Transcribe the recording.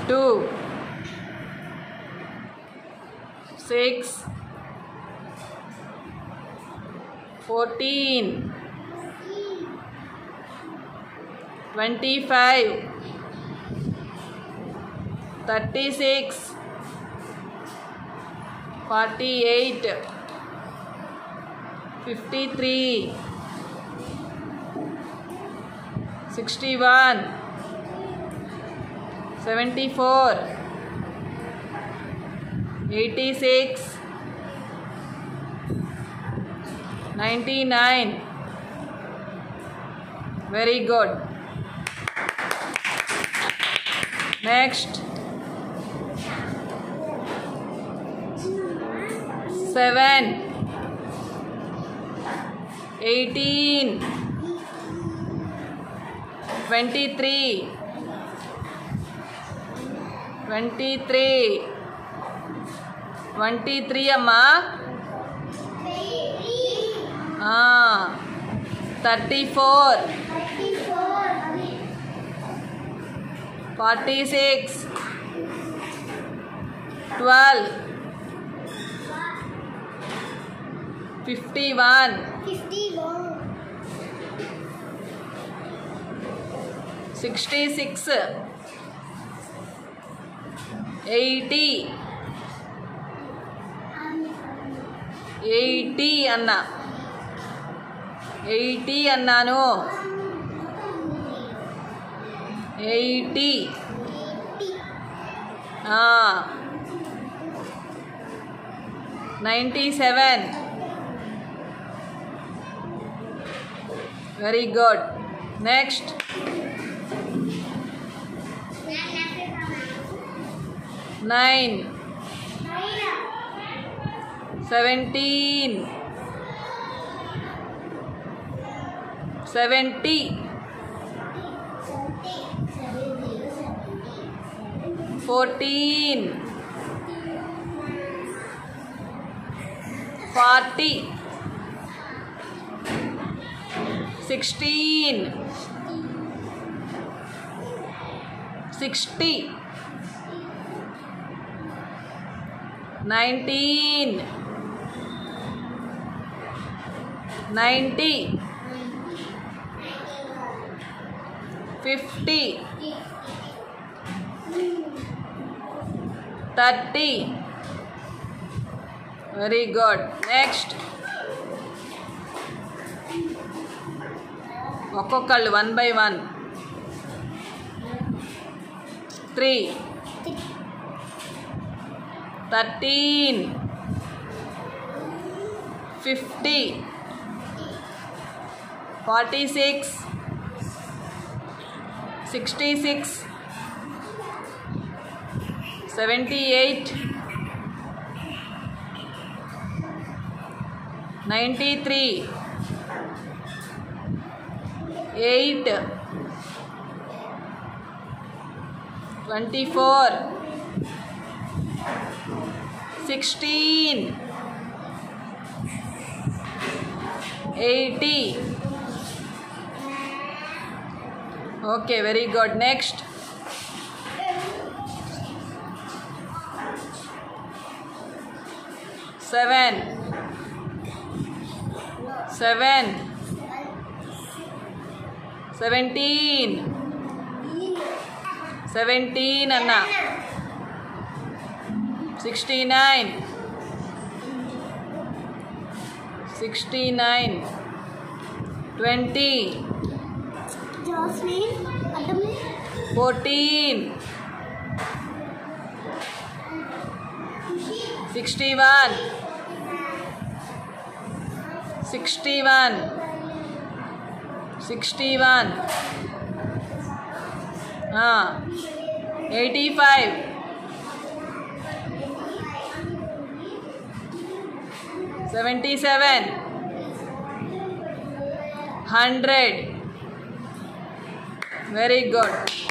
2 6 14 25 36 48 53 61 74 86 99 very good. Next 7 18 23 అమ్మా 34 46 12 51 66 80 అన్నా 80 అన్నాను 80 97 very good. Next 9 17 70 14 40 16 60 19 90 50 30 very good. Next ఒక్కొక్కళ్ళు 1 by 1 3 13 50 46 66 78 93 8 24 16 80 okay very good. Next 7 17 అన్నా 69 20 14 61 85 77 100 very good.